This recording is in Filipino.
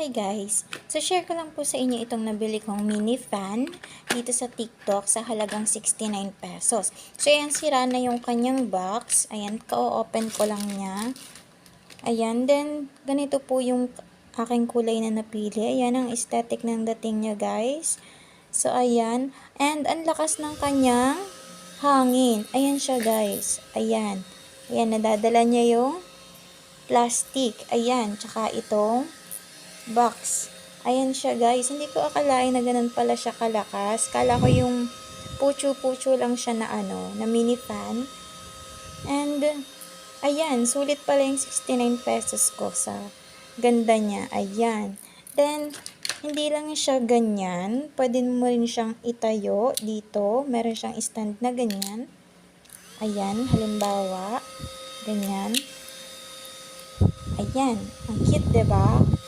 Hi guys! So share ko lang po sa inyo itong nabili kong mini fan dito sa TikTok sa halagang 69 pesos. So ayan, sira na yung kanyang box. Ayan, ka-open ko lang niya. Ayan, then ganito po yung aking kulay na napili. Ayan ang aesthetic ng dating niya guys. So ayan, and ang lakas ng kanyang hangin. Ayan siya guys. Ayan. Ayan, nadadala niya yung plastic. Ayan, tsaka itong box. Ayan siya guys. Hindi ko akalain na ganun pala siya kalakas. Kala ko yung pucho-pucho lang siya na na mini fan. And, ayan, sulit pala yung 69 pesos ko sa ganda niya. Ayan. Then, hindi lang siya ganyan. Pwede mo rin siyang itayo dito. Meron siyang stand na ganyan. Ayan, halimbawa. Ganyan. Ayan. Ang cute, diba?